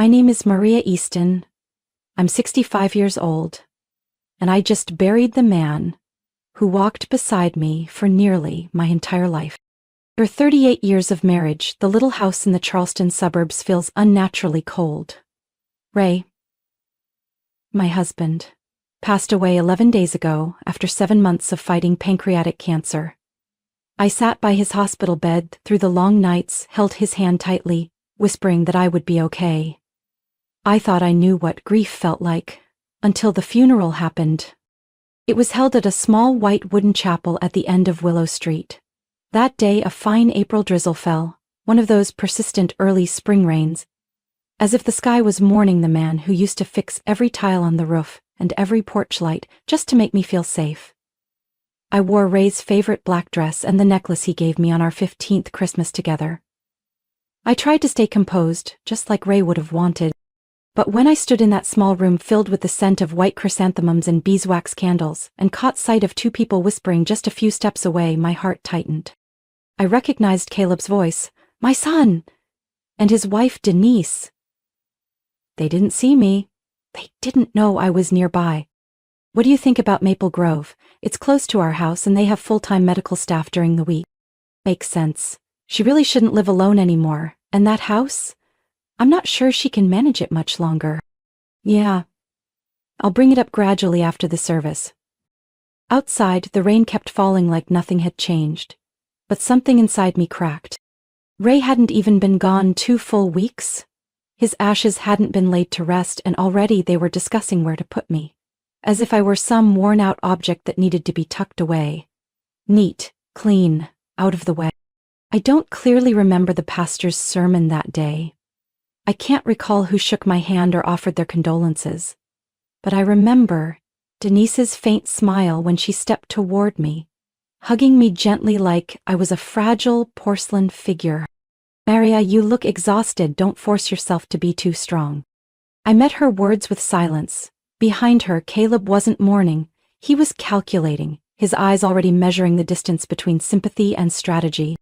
My name is Maria Easton. I'm 65 years old, and I just buried the man who walked beside me for nearly my entire life. For 38 years of marriage, the little house in the Charleston suburbs feels unnaturally cold. Ray, my husband, passed away 11 days ago after 7 months of fighting pancreatic cancer. I sat by his hospital bed through the long nights, held his hand tightly, whispering that I would be okay. I thought I knew what grief felt like, until the funeral happened. It was held at a small white wooden chapel at the end of Willow Street. That day a fine April drizzle fell, one of those persistent early spring rains, as if the sky was mourning the man who used to fix every tile on the roof and every porch light just to make me feel safe. I wore Ray's favorite black dress and the necklace he gave me on our 15th Christmas together. I tried to stay composed, just like Ray would have wanted. But when I stood in that small room filled with the scent of white chrysanthemums and beeswax candles, and caught sight of two people whispering just a few steps away, my heart tightened. I recognized Caleb's voice, my son, and his wife Denise. They didn't see me. They didn't know I was nearby. What do you think about Maple Grove? It's close to our house and they have full-time medical staff during the week. Makes sense. She really shouldn't live alone anymore. And that house? I'm not sure she can manage it much longer. Yeah. I'll bring it up gradually after the service. Outside, the rain kept falling like nothing had changed. But something inside me cracked. Ray hadn't even been gone 2 full weeks. His ashes hadn't been laid to rest and already they were discussing where to put me. As if I were some worn-out object that needed to be tucked away. Neat, clean, out of the way. I don't clearly remember the pastor's sermon that day. I can't recall who shook my hand or offered their condolences. But I remember Denise's faint smile when she stepped toward me, hugging me gently like I was a fragile porcelain figure. Maria, you look exhausted. Don't force yourself to be too strong. I met her words with silence. Behind her, Caleb wasn't mourning. He was calculating, his eyes already measuring the distance between sympathy and strategy.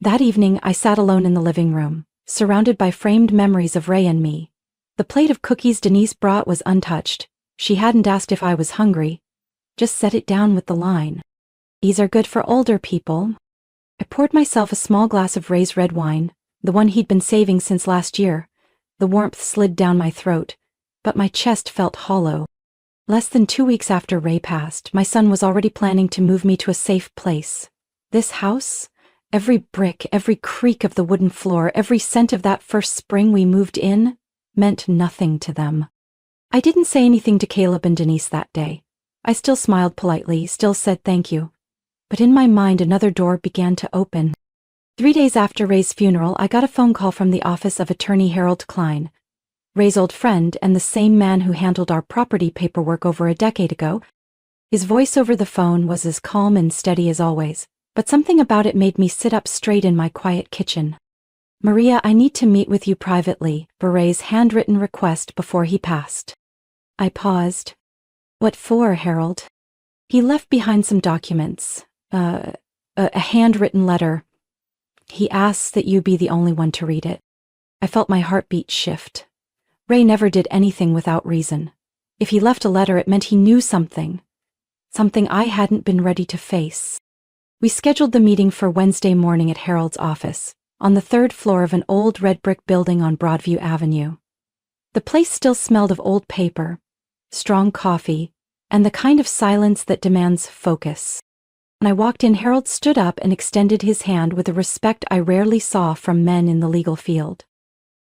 That evening, I sat alone in the living room, surrounded by framed memories of Ray and me. The plate of cookies Denise brought was untouched. She hadn't asked if I was hungry, just set it down with the line, "These are good for older people." I poured myself a small glass of Ray's red wine, the one he'd been saving since last year. The warmth slid down my throat, but my chest felt hollow. Less than 2 weeks after Ray passed, my son was already planning to move me to a safe place. This house? Every brick, every creak of the wooden floor, every scent of that first spring we moved in, meant nothing to them. I didn't say anything to Caleb and Denise that day. I still smiled politely, still said thank you. But in my mind another door began to open. 3 days after Ray's funeral, I got a phone call from the office of attorney Harold Klein, Ray's old friend and the same man who handled our property paperwork over a decade ago. His voice over the phone was as calm and steady as always, but something about it made me sit up straight in my quiet kitchen. "Maria, I need to meet with you privately," for Ray's handwritten request before he passed. I paused. "What for, Harold?" He left behind some documents, a handwritten letter. He asks that you be the only one to read it. I felt my heartbeat shift. Ray never did anything without reason. If he left a letter, it meant he knew something I hadn't been ready to face. We scheduled the meeting for Wednesday morning at Harold's office, on the 3rd floor of an old red brick building on Broadview Avenue. The place still smelled of old paper, strong coffee, and the kind of silence that demands focus. When I walked in, Harold stood up and extended his hand with a respect I rarely saw from men in the legal field.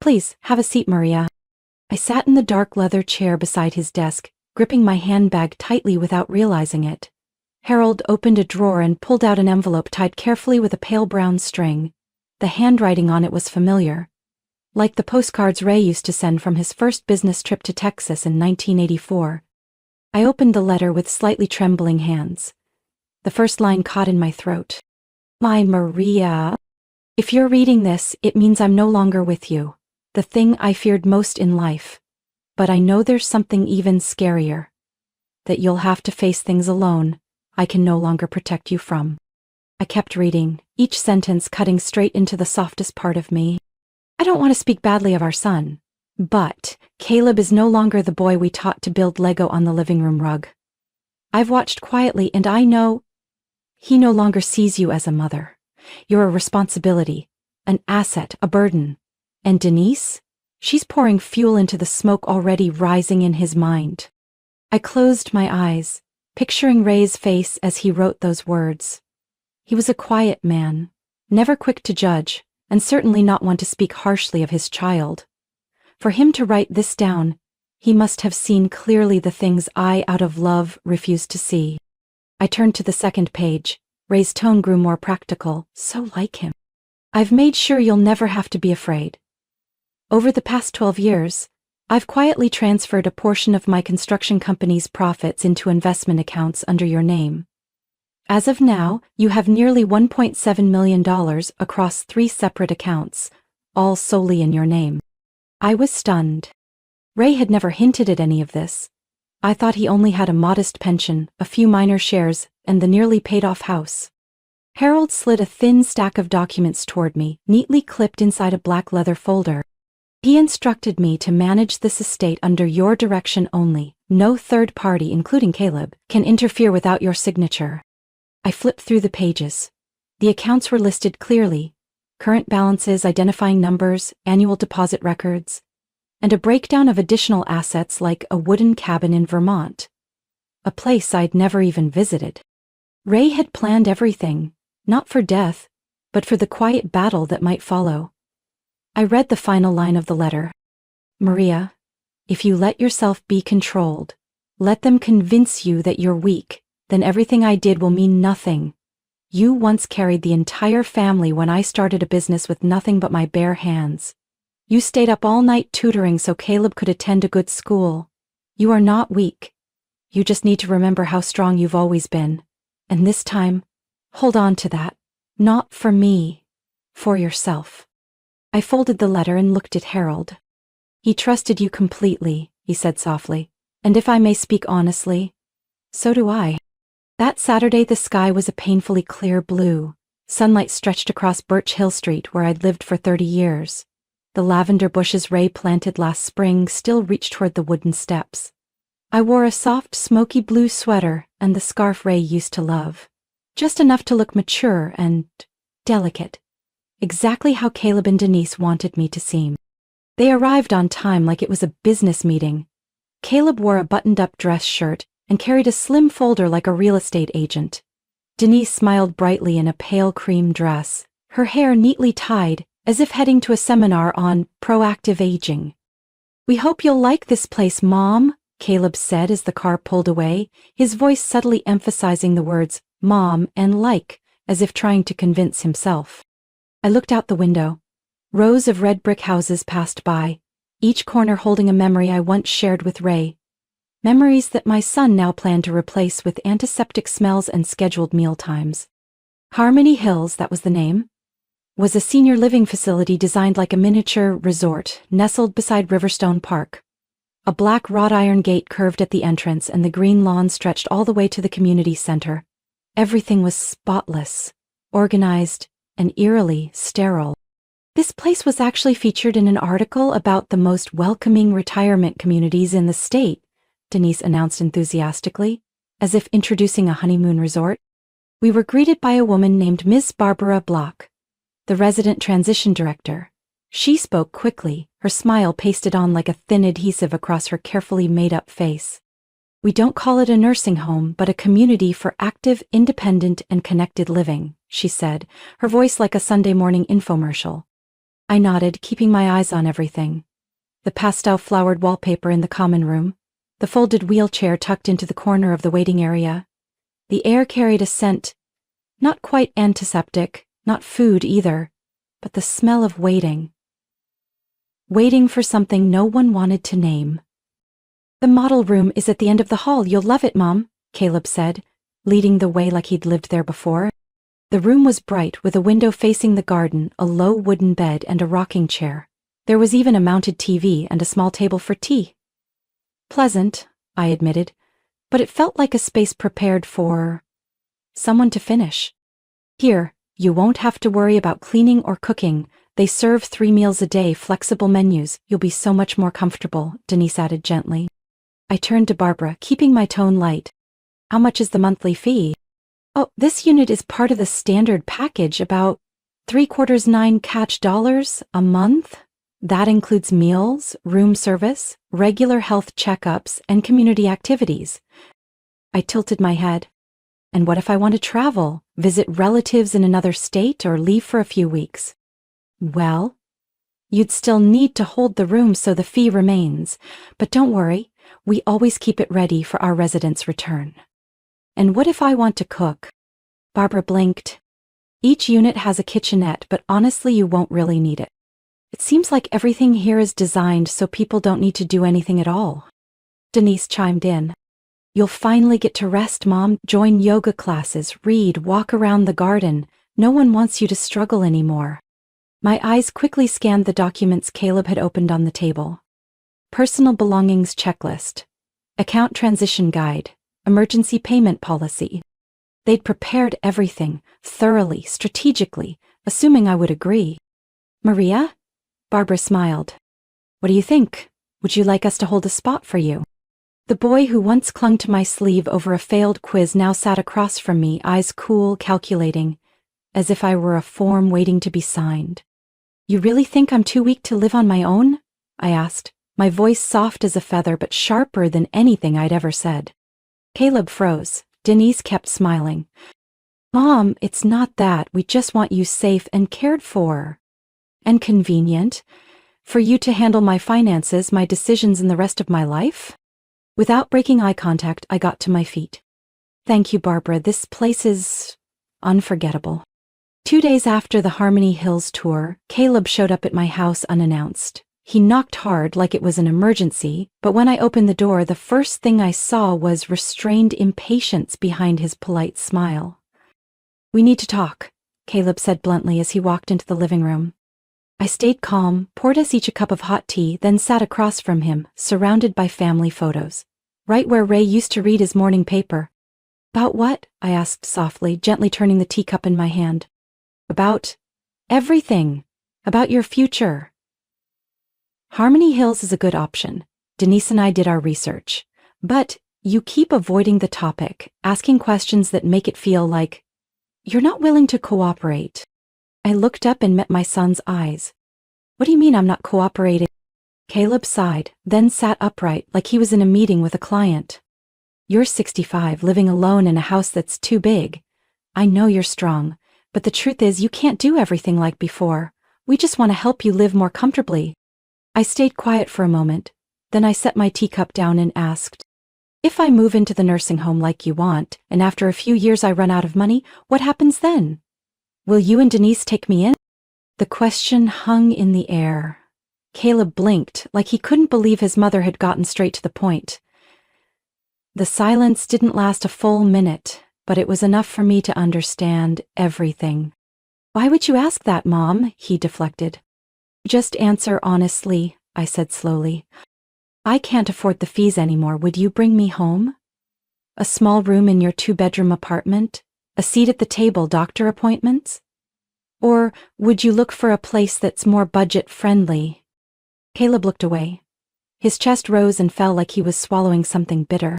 "Please, have a seat, Maria." I sat in the dark leather chair beside his desk, gripping my handbag tightly without realizing it. Harold opened a drawer and pulled out an envelope tied carefully with a pale brown string. The handwriting on it was familiar, like the postcards Ray used to send from his first business trip to Texas in 1984. I opened the letter with slightly trembling hands. The first line caught in my throat. "My Maria, if you're reading this, it means I'm no longer with you, the thing I feared most in life. But I know there's something even scarier, that you'll have to face things alone I can no longer protect you from." I kept reading, each sentence cutting straight into the softest part of me. "I don't want to speak badly of our son. But Caleb is no longer the boy we taught to build Lego on the living room rug. I've watched quietly and I know he no longer sees you as a mother. You're a responsibility, an asset, a burden. And Denise? She's pouring fuel into the smoke already rising in his mind. I closed my eyes, picturing Ray's face as he wrote those words. He was a quiet man, never quick to judge, and certainly not one to speak harshly of his child. For him to write this down, he must have seen clearly the things I, out of love, refused to see. I turned to the second page. Ray's tone grew more practical, so like him. I've made sure you'll never have to be afraid. Over the past 12 years, I've quietly transferred a portion of my construction company's profits into investment accounts under your name. As of now, you have nearly $1.7 million across 3 separate accounts, all solely in your name. I was stunned. Ray had never hinted at any of this. I thought he only had a modest pension, a few minor shares, and the nearly paid-off house. Harold slid a thin stack of documents toward me, neatly clipped inside a black leather folder. He instructed me to manage this estate under your direction only. No third party, including Caleb, can interfere without your signature. I flipped through the pages. The accounts were listed clearly. Current balances, identifying numbers, annual deposit records, and a breakdown of additional assets like a wooden cabin in Vermont, a place I'd never even visited. Ray had planned everything, not for death, but for the quiet battle that might follow. I read the final line of the letter. Maria, if you let yourself be controlled, let them convince you that you're weak, then everything I did will mean nothing. You once carried the entire family when I started a business with nothing but my bare hands. You stayed up all night tutoring so Caleb could attend a good school. You are not weak. You just need to remember how strong you've always been. And this time, hold on to that. Not for me, for yourself. I folded the letter and looked at Harold. He trusted you completely, he said softly. And if I may speak honestly, so do I. That Saturday the sky was a painfully clear blue. Sunlight stretched across Birch Hill Street where I'd lived for 30 years. The lavender bushes Ray planted last spring still reached toward the wooden steps. I wore a soft, smoky blue sweater and the scarf Ray used to love. Just enough to look mature and delicate. Exactly how Caleb and Denise wanted me to seem. They arrived on time like it was a business meeting. Caleb wore a buttoned-up dress shirt and carried a slim folder like a real estate agent. Denise smiled brightly in a pale cream dress, her hair neatly tied, as if heading to a seminar on proactive aging. We hope you'll like this place, Mom, Caleb said as the car pulled away, his voice subtly emphasizing the words Mom and like, as if trying to convince himself. I looked out the window. Rows of red brick houses passed by, each corner holding a memory I once shared with Ray. Memories that my son now planned to replace with antiseptic smells and scheduled meal times. Harmony Hills, that was the name, was a senior living facility designed like a miniature resort, nestled beside Riverstone Park. A black wrought iron gate curved at the entrance and the green lawn stretched all the way to the community center. Everything was spotless, organized, and eerily sterile. This place was actually featured in an article about the most welcoming retirement communities in the state, Denise announced enthusiastically, as if introducing a honeymoon resort. We were greeted by a woman named Miss Barbara Block, the resident transition director. She spoke quickly, her smile pasted on like a thin adhesive across her carefully made-up face. We don't call it a nursing home, but a community for active, independent, and connected living, she said, her voice like a Sunday morning infomercial. I nodded, keeping my eyes on everything. The pastel-flowered wallpaper in the common room, the folded wheelchair tucked into the corner of the waiting area. The air carried a scent, not quite antiseptic, not food either, but the smell of waiting. Waiting for something no one wanted to name. The model room is at the end of the hall. You'll love it, Mom, Caleb said, leading the way like he'd lived there before. The room was bright, with a window facing the garden, a low wooden bed, and a rocking chair. There was even a mounted TV and a small table for tea. Pleasant, I admitted, but it felt like a space prepared for someone to finish. Here, you won't have to worry about cleaning or cooking. They serve 3 meals a day, flexible menus. You'll be so much more comfortable, Denise added gently. I turned to Barbara, keeping my tone light. How much is the monthly fee? Oh, this unit is part of the standard package, about 3/4 catch dollars a month. That includes meals, room service, regular health checkups, and community activities. I tilted my head. And what if I want to travel, visit relatives in another state, or leave for a few weeks? Well, you'd still need to hold the room, so the fee remains. But don't worry, we always keep it ready for our residents' return. And what if I want to cook? Barbara blinked. Each unit has a kitchenette, but honestly, you won't really need it. It seems like everything here is designed so people don't need to do anything at all. Denise chimed in. You'll finally get to rest, Mom. Join yoga classes, read, walk around the garden. No one wants you to struggle anymore. My eyes quickly scanned the documents Caleb had opened on the table. Personal belongings checklist, account transition guide, emergency payment policy. They'd prepared everything, thoroughly, strategically, assuming I would agree. Maria? Barbara smiled. What do you think? Would you like us to hold a spot for you? The boy who once clung to my sleeve over a failed quiz now sat across from me, eyes cool, calculating, as if I were a form waiting to be signed. You really think I'm too weak to live on my own? I asked, my voice soft as a feather but sharper than anything I'd ever said. Caleb froze. Denise kept smiling. Mom, it's not that. We just want you safe and cared for. And convenient. For you to handle my finances, my decisions, and the rest of my life? Without breaking eye contact, I got to my feet. Thank you, Barbara. This place is unforgettable. 2 days after the Harmony Hills tour, Caleb showed up at my house unannounced. He knocked hard like it was an emergency, but when I opened the door, the first thing I saw was restrained impatience behind his polite smile. We need to talk, Caleb said bluntly as he walked into the living room. I stayed calm, poured us each a cup of hot tea, then sat across from him, surrounded by family photos, right where Ray used to read his morning paper. About what? I asked softly, gently turning the teacup in my hand. About everything. About your future. Harmony Hills is a good option. Denise and I did our research. But you keep avoiding the topic, asking questions that make it feel like you're not willing to cooperate. I looked up and met my son's eyes. What do you mean I'm not cooperating? Caleb sighed, then sat upright like he was in a meeting with a client. You're 65, living alone in a house that's too big. I know you're strong, but the truth is you can't do everything like before. We just want to help you live more comfortably. I stayed quiet for a moment, then I set my teacup down and asked, if I move into the nursing home like you want, and after a few years I run out of money, what happens then? Will you and Denise take me in? The question hung in the air. Caleb blinked like he couldn't believe his mother had gotten straight to the point. The silence didn't last a full minute, but it was enough for me to understand everything. Why would you ask that, Mom? He deflected. Just answer honestly, I said slowly. I can't afford the fees anymore. Would you bring me home? A small room in your 2-bedroom apartment? A seat at the table, doctor appointments? Or would you look for a place that's more budget-friendly? Caleb looked away. His chest rose and fell like he was swallowing something bitter.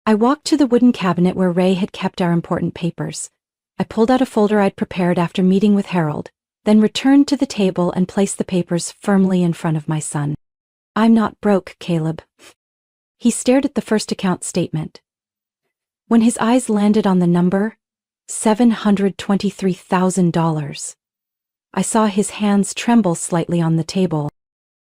I walked to the wooden cabinet where Ray had kept our important papers. I pulled out a folder I'd prepared after meeting with Harold, then returned to the table and placed the papers firmly in front of my son. I'm not broke, Caleb. He stared at the first account statement. When his eyes landed on the number, $723,000. I saw his hands tremble slightly on the table.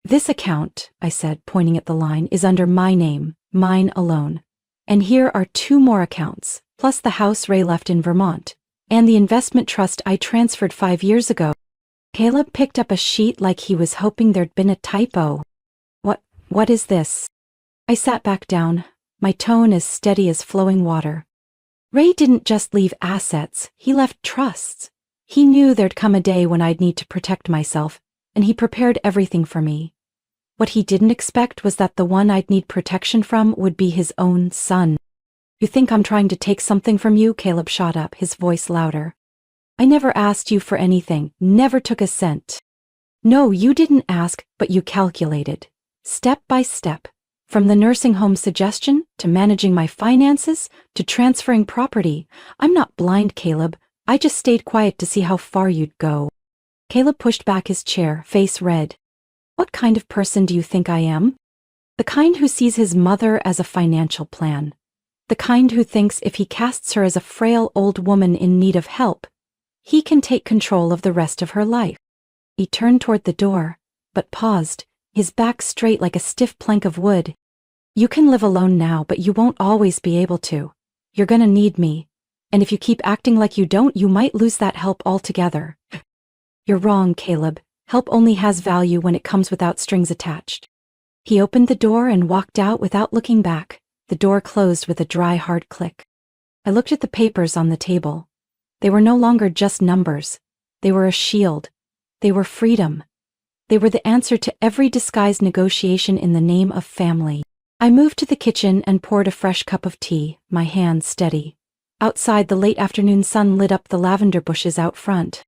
This account, I said, pointing at the line, is under my name, mine alone. And here are 2 more accounts, plus the house Ray left in Vermont, and the investment trust I transferred 5 years ago. Caleb picked up a sheet like he was hoping there'd been a typo. What is this? I sat back down, my tone as steady as flowing water. Ray didn't just leave assets, he left trusts. He knew there'd come a day when I'd need to protect myself, and he prepared everything for me. What he didn't expect was that the one I'd need protection from would be his own son. You think I'm trying to take something from you? Caleb shot up, his voice louder. I never asked you for anything, never took a cent. No, you didn't ask, but you calculated. Step by step. From the nursing home suggestion, to managing my finances, to transferring property. I'm not blind, Caleb. I just stayed quiet to see how far you'd go. Caleb pushed back his chair, face red. What kind of person do you think I am? The kind who sees his mother as a financial plan. The kind who thinks if he casts her as a frail old woman in need of help, he can take control of the rest of her life. He turned toward the door, but paused, his back straight like a stiff plank of wood. You can live alone now, but you won't always be able to. You're gonna need me. And if you keep acting like you don't, you might lose that help altogether. You're wrong, Caleb. Help only has value when it comes without strings attached. He opened the door and walked out without looking back. The door closed with a dry, hard click. I looked at the papers on the table. They were no longer just numbers. They were a shield. They were freedom. They were the answer to every disguised negotiation in the name of family. I moved to the kitchen and poured a fresh cup of tea, my hands steady. Outside, the late afternoon sun lit up the lavender bushes out front.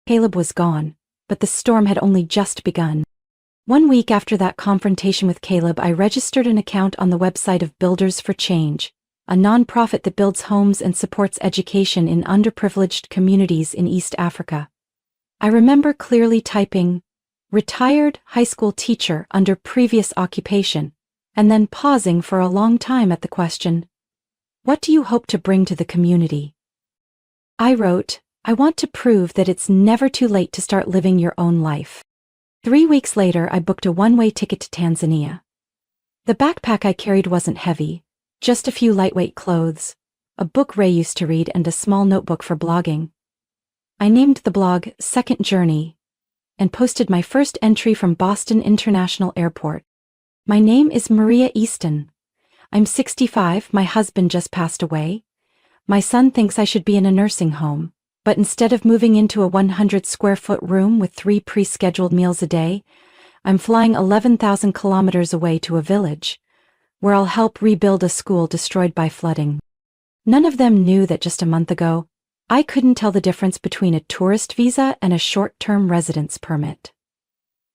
Caleb was gone, but the storm had only just begun. 1 week after that confrontation with Caleb, I registered an account on the website of Builders for Change, a nonprofit that builds homes and supports education in underprivileged communities in East Africa. I remember clearly typing, "retired high school teacher under previous occupation," and then pausing for a long time at the question, "What do you hope to bring to the community?" I wrote, "I want to prove that it's never too late to start living your own life." 3 weeks later, I booked a one-way ticket to Tanzania. The backpack I carried wasn't heavy, just a few lightweight clothes, a book Ray used to read, and a small notebook for blogging. I named the blog Second Journey and posted my first entry from Boston International Airport. My name is Maria Easton. I'm 65, my husband just passed away. My son thinks I should be in a nursing home, but instead of moving into a 100-square-foot room with 3 pre-scheduled meals a day, I'm flying 11,000 kilometers away to a village, where I'll help rebuild a school destroyed by flooding. None of them knew that just a month ago, I couldn't tell the difference between a tourist visa and a short-term residence permit.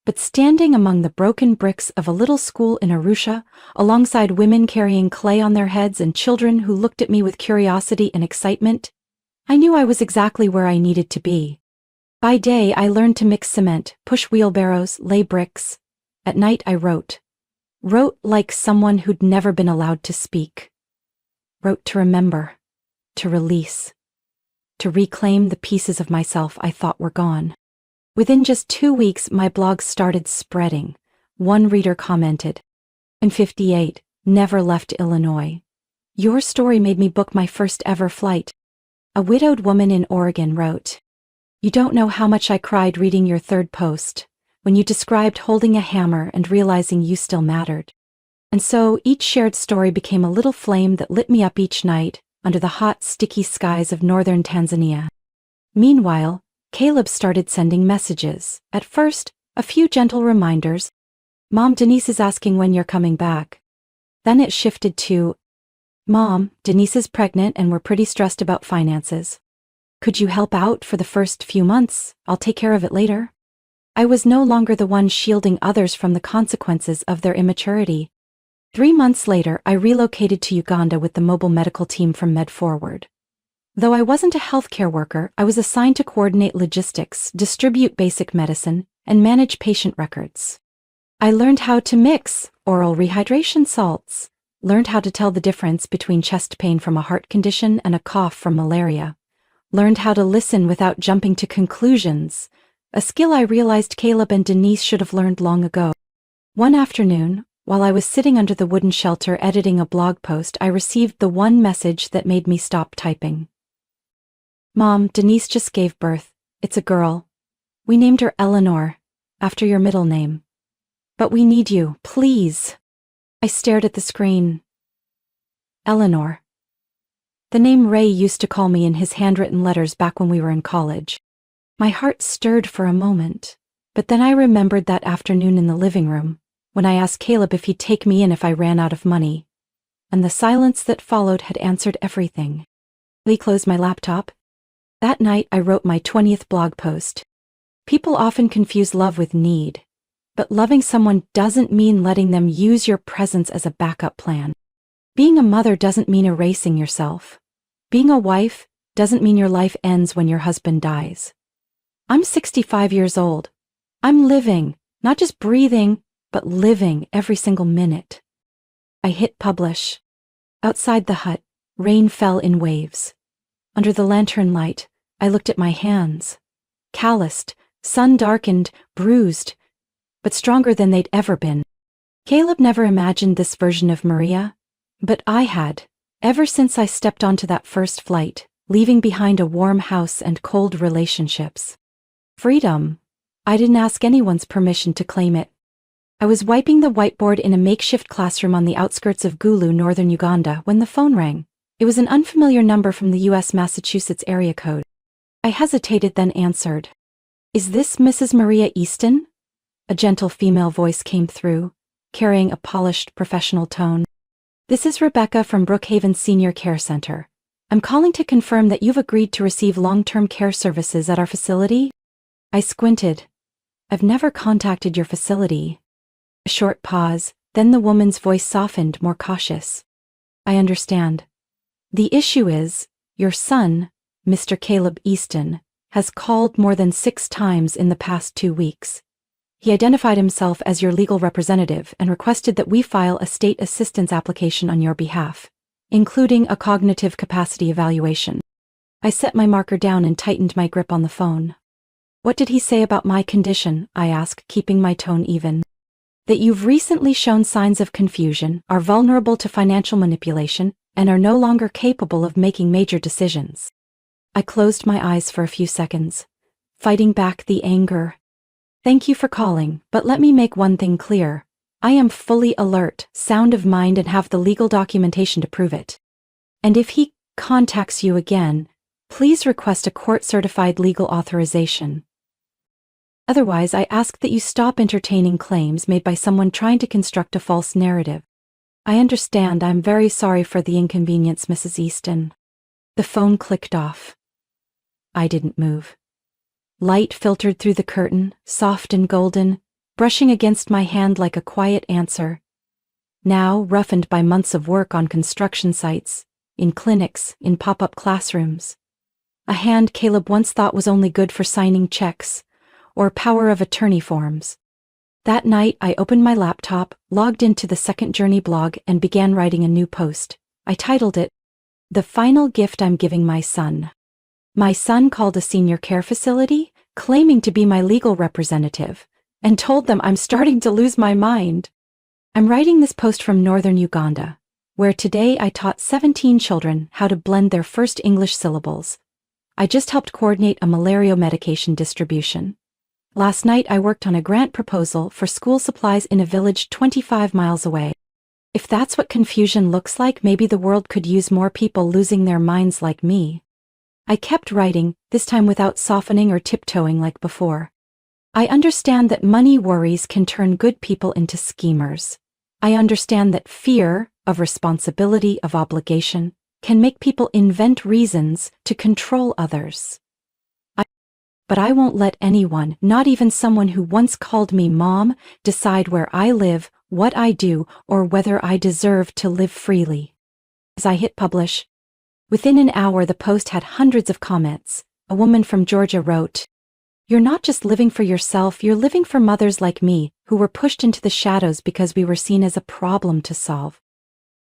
But standing among the broken bricks of a little school in Arusha, alongside women carrying clay on their heads and children who looked at me with curiosity and excitement, I knew I was exactly where I needed to be. By day, I learned to mix cement, push wheelbarrows, lay bricks. At night, I wrote. Wrote like someone who'd never been allowed to speak. Wrote to remember, to release, to reclaim the pieces of myself I thought were gone. Within just 2 weeks, my blog started spreading. One reader commented, "I'm 58, never left Illinois. Your story made me book my first ever flight." A widowed woman in Oregon wrote, "You don't know how much I cried reading your third post, when you described holding a hammer and realizing you still mattered." And so each shared story became a little flame that lit me up each night under the hot, sticky skies of northern Tanzania. Meanwhile, Caleb started sending messages. At first, a few gentle reminders. "Mom, Denise is asking when you're coming back." Then it shifted to, "Mom, Denise is pregnant and we're pretty stressed about finances. Could you help out for the first few months? I'll take care of it later." I was no longer the one shielding others from the consequences of their immaturity. 3 months later, I relocated to Uganda with the mobile medical team from MedForward. Though I wasn't a healthcare worker, I was assigned to coordinate logistics, distribute basic medicine, and manage patient records. I learned how to mix oral rehydration salts, learned how to tell the difference between chest pain from a heart condition and a cough from malaria, learned how to listen without jumping to conclusions, a skill I realized Caleb and Denise should have learned long ago. One afternoon, while I was sitting under the wooden shelter editing a blog post, I received the one message that made me stop typing. "Mom, Denise just gave birth. It's a girl. We named her Eleanor, after your middle name. But we need you, please." I stared at the screen. Eleanor. The name Ray used to call me in his handwritten letters back when we were in college. My heart stirred for a moment, but then I remembered that afternoon in the living room, when I asked Caleb if he'd take me in if I ran out of money. And the silence that followed had answered everything. I closed my laptop. That night, I wrote my 20th blog post. People often confuse love with need, but loving someone doesn't mean letting them use your presence as a backup plan. Being a mother doesn't mean erasing yourself. Being a wife doesn't mean your life ends when your husband dies. I'm 65 years old. I'm living, not just breathing, but living every single minute. I hit publish. Outside the hut, rain fell in waves. Under the lantern light, I looked at my hands. Calloused, sun-darkened, bruised, but stronger than they'd ever been. Caleb never imagined this version of Maria, but I had, ever since I stepped onto that first flight, leaving behind a warm house and cold relationships. Freedom. I didn't ask anyone's permission to claim it. I was wiping the whiteboard in a makeshift classroom on the outskirts of Gulu, northern Uganda, when the phone rang. It was an unfamiliar number from the U.S. Massachusetts area code. I hesitated, then answered. "Is this Mrs. Maria Easton?" A gentle female voice came through, carrying a polished, professional tone. "This is Rebecca from Brookhaven Senior Care Center. I'm calling to confirm that you've agreed to receive long-term care services at our facility." I squinted. "I've never contacted your facility." A short pause, then the woman's voice softened, more cautious. "I understand. The issue is, your son, Mr. Caleb Easton, has called more than 6 times in the past 2 weeks. He identified himself as your legal representative and requested that we file a state assistance application on your behalf, including a cognitive capacity evaluation." I set my marker down and tightened my grip on the phone. "What did he say about my condition?" I asked, keeping my tone even. "That you've recently shown signs of confusion, are vulnerable to financial manipulation, and are no longer capable of making major decisions." I closed my eyes for a few seconds, fighting back the anger. "Thank you for calling, but let me make one thing clear. I am fully alert, sound of mind, and have the legal documentation to prove it. And if he contacts you again, please request a court-certified legal authorization. Otherwise, I ask that you stop entertaining claims made by someone trying to construct a false narrative." "I understand. I'm very sorry for the inconvenience, Mrs. Easton." The phone clicked off. I didn't move. Light filtered through the curtain, soft and golden, brushing against my hand like a quiet answer. Now roughened by months of work on construction sites, in clinics, in pop-up classrooms. A hand Caleb once thought was only good for signing checks, or power of attorney forms. That night, I opened my laptop, logged into the Second Journey blog, and began writing a new post. I titled it, "The Final Gift I'm Giving My Son." My son called a senior care facility, claiming to be my legal representative, and told them I'm starting to lose my mind. I'm writing this post from northern Uganda, where today I taught 17 children how to blend their first English syllables. I just helped coordinate a malaria medication distribution. Last night I worked on a grant proposal for school supplies in a village 25 miles away. If that's what confusion looks like, maybe the world could use more people losing their minds like me. I kept writing, this time without softening or tiptoeing like before. I understand that money worries can turn good people into schemers. I understand that fear of responsibility, of obligation, can make people invent reasons to control others. But I won't let anyone, not even someone who once called me mom, decide where I live, what I do, or whether I deserve to live freely. As I hit publish, within an hour the post had hundreds of comments. A woman from Georgia wrote, "You're not just living for yourself, you're living for mothers like me, who were pushed into the shadows because we were seen as a problem to solve."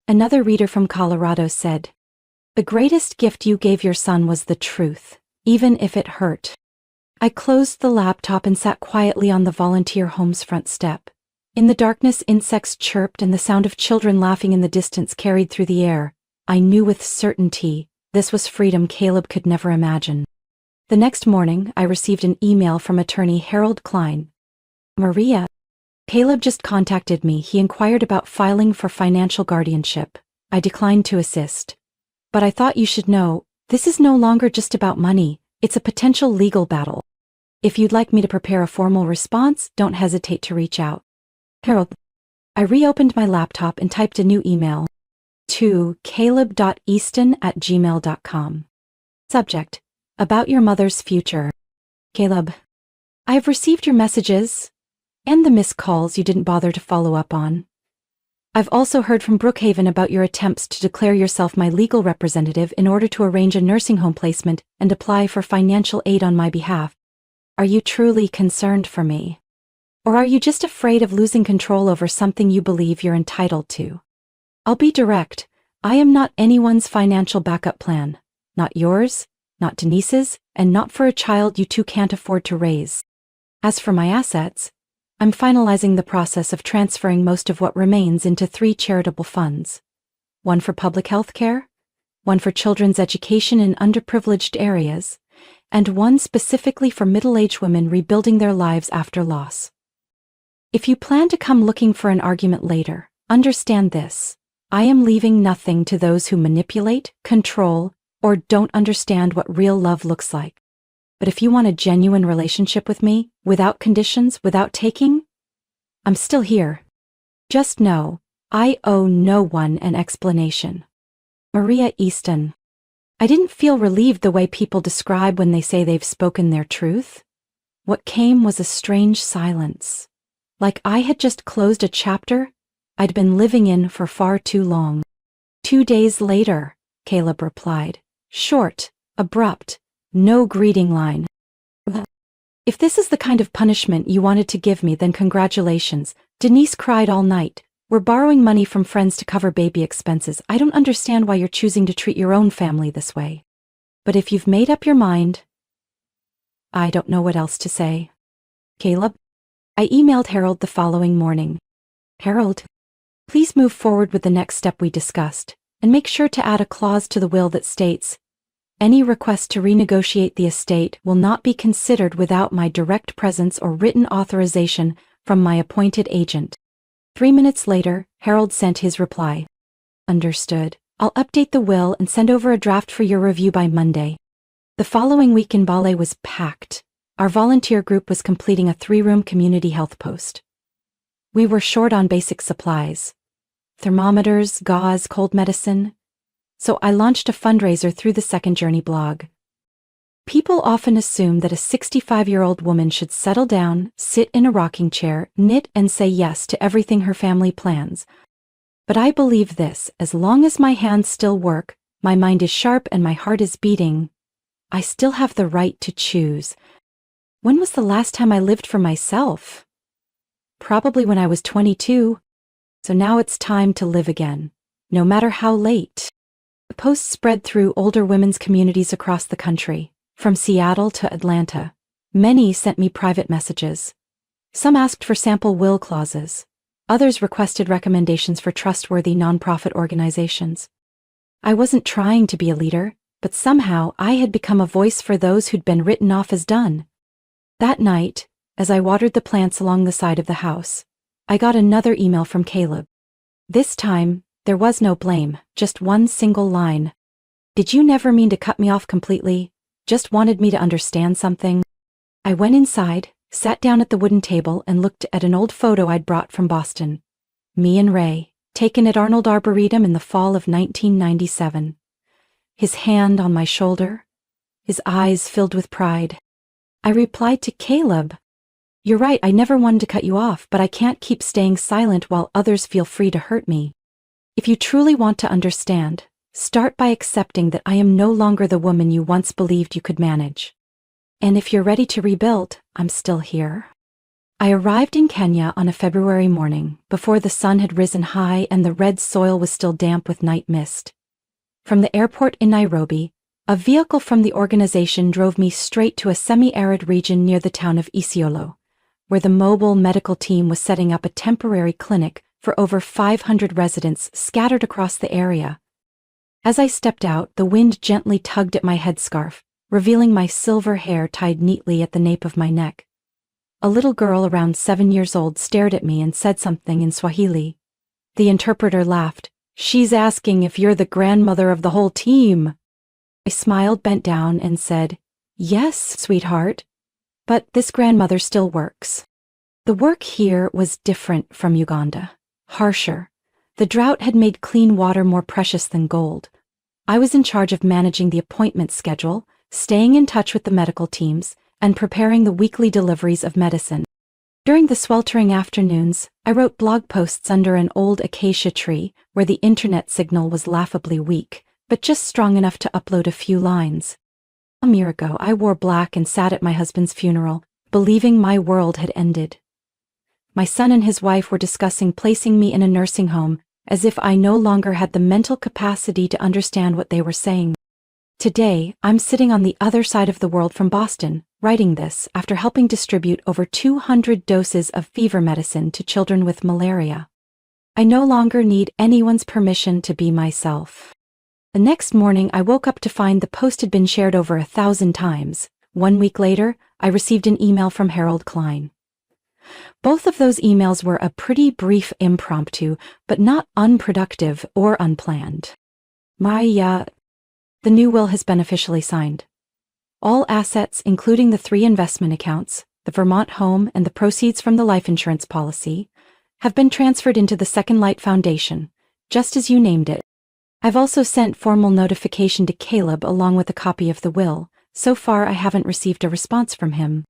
Another reader from Colorado said, "The greatest gift you gave your son was the truth, even if it hurt." I closed the laptop and sat quietly on the volunteer home's front step. In the darkness, insects chirped and the sound of children laughing in the distance carried through the air. I knew with certainty this was freedom Caleb could never imagine. The next morning, I received an email from attorney Harold Klein. "Maria, Caleb just contacted me. He inquired about filing for financial guardianship. I declined to assist. But I thought you should know, this is no longer just about money. It's a potential legal battle. If you'd like me to prepare a formal response, don't hesitate to reach out. Harold." I reopened my laptop and typed a new email to caleb.easton@gmail.com. Subject: About your mother's future. Caleb, I have received your messages and the missed calls you didn't bother to follow up on. I've also heard from Brookhaven about your attempts to declare yourself my legal representative in order to arrange a nursing home placement and apply for financial aid on my behalf. Are you truly concerned for me? Or are you just afraid of losing control over something you believe you're entitled to? I'll be direct. I am not anyone's financial backup plan. Not yours, not Denise's, and not for a child you two can't afford to raise. As for my assets, I'm finalizing the process of transferring most of what remains into 3 charitable funds. One for public health care, one for children's education in underprivileged areas, and one specifically for middle-aged women rebuilding their lives after loss. If you plan to come looking for an argument later, understand this. I am leaving nothing to those who manipulate, control, or don't understand what real love looks like. But if you want a genuine relationship with me, without conditions, without taking, I'm still here. Just know, I owe no one an explanation. Maria Easton. I didn't feel relieved the way people describe when they say they've spoken their truth. What came was a strange silence. Like I had just closed a chapter I'd been living in for far too long. 2 days later, Caleb replied. Short, abrupt, no greeting line. If this is the kind of punishment you wanted to give me, then congratulations. Denise cried all night. We're borrowing money from friends to cover baby expenses. I don't understand why you're choosing to treat your own family this way. But if you've made up your mind, I don't know what else to say. Caleb? I emailed Harold the following morning. Harold, please move forward with the next step we discussed, and make sure to add a clause to the will that states, any request to renegotiate the estate will not be considered without my direct presence or written authorization from my appointed agent. 3 minutes later, Harold sent his reply. Understood. I'll update the will and send over a draft for your review by Monday. The following week in Bale was packed. Our volunteer group was completing a 3-room community health post. We were short on basic supplies. Thermometers, gauze, cold medicine. So I launched a fundraiser through the Second Journey blog. People often assume that a 65-year-old woman should settle down, sit in a rocking chair, knit and say yes to everything her family plans. But I believe this, as long as my hands still work, my mind is sharp and my heart is beating, I still have the right to choose. When was the last time I lived for myself? Probably when I was 22. So now it's time to live again, no matter how late. The posts spread through older women's communities across the country, from Seattle to Atlanta. Many sent me private messages. Some asked for sample will clauses. Others requested recommendations for trustworthy nonprofit organizations. I wasn't trying to be a leader, but somehow I had become a voice for those who'd been written off as done. That night, as I watered the plants along the side of the house, I got another email from Caleb. This time, there was no blame, just one single line. Did you never mean to cut me off completely? Just wanted me to understand something? I went inside, sat down at the wooden table and looked at an old photo I'd brought from Boston. Me and Ray, taken at Arnold Arboretum in the fall of 1997. His hand on my shoulder, his eyes filled with pride. I replied to Caleb, "You're right, I never wanted to cut you off, but I can't keep staying silent while others feel free to hurt me. If you truly want to understand, start by accepting that I am no longer the woman you once believed you could manage. And if you're ready to rebuild, I'm still here." I arrived in Kenya on a February morning, before the sun had risen high and the red soil was still damp with night mist. From the airport in Nairobi, a vehicle from the organization drove me straight to a semi-arid region near the town of Isiolo, where the mobile medical team was setting up a temporary clinic for over 500 residents scattered across the area. As I stepped out, the wind gently tugged at my headscarf, revealing my silver hair tied neatly at the nape of my neck. A little girl around 7 years old stared at me and said something in Swahili. The interpreter laughed. "She's asking if you're the grandmother of the whole team." I smiled, bent down, and said, "Yes, sweetheart. But this grandmother still works." The work here was different from Uganda, harsher. The drought had made clean water more precious than gold. I was in charge of managing the appointment schedule, staying in touch with the medical teams, and preparing the weekly deliveries of medicine. During the sweltering afternoons, I wrote blog posts under an old acacia tree where the internet signal was laughably weak, but just strong enough to upload a few lines. A year ago, I wore black and sat at my husband's funeral, believing my world had ended. My son and his wife were discussing placing me in a nursing home, as if I no longer had the mental capacity to understand what they were saying. Today, I'm sitting on the other side of the world from Boston, writing this after helping distribute over 200 doses of fever medicine to children with malaria. I no longer need anyone's permission to be myself. The next morning, I woke up to find the post had been shared over 1,000 times. 1 week later, I received an email from Harold Klein. Both of those emails were a pretty brief impromptu, but not unproductive or unplanned. The new will has been officially signed. All assets, including the 3 investment accounts, the Vermont home and the proceeds from the life insurance policy, have been transferred into the Second Light Foundation, just as you named it. I've also sent formal notification to Caleb along with a copy of the will. So far, I haven't received a response from him.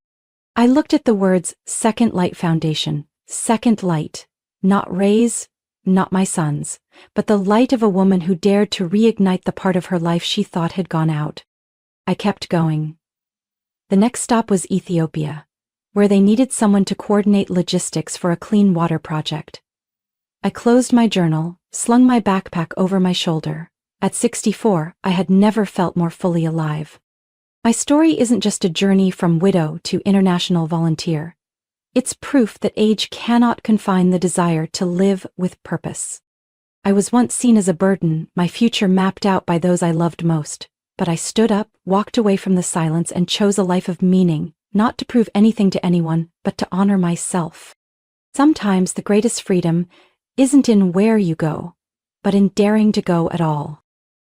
I looked at the words Second Light Foundation, Second Light, not Ray's, not my son's, but the light of a woman who dared to reignite the part of her life she thought had gone out. I kept going. The next stop was Ethiopia, where they needed someone to coordinate logistics for a clean water project. I closed my journal, slung my backpack over my shoulder. At 64, I had never felt more fully alive. My story isn't just a journey from widow to international volunteer. It's proof that age cannot confine the desire to live with purpose. I was once seen as a burden, my future mapped out by those I loved most. But I stood up, walked away from the silence, and chose a life of meaning, not to prove anything to anyone, but to honor myself. Sometimes the greatest freedom isn't in where you go, but in daring to go at all.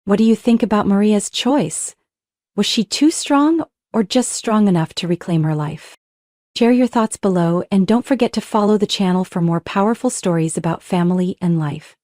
What do you think about Maria's choice? Was she too strong, or just strong enough to reclaim her life? Share your thoughts below, and don't forget to follow the channel for more powerful stories about family and life.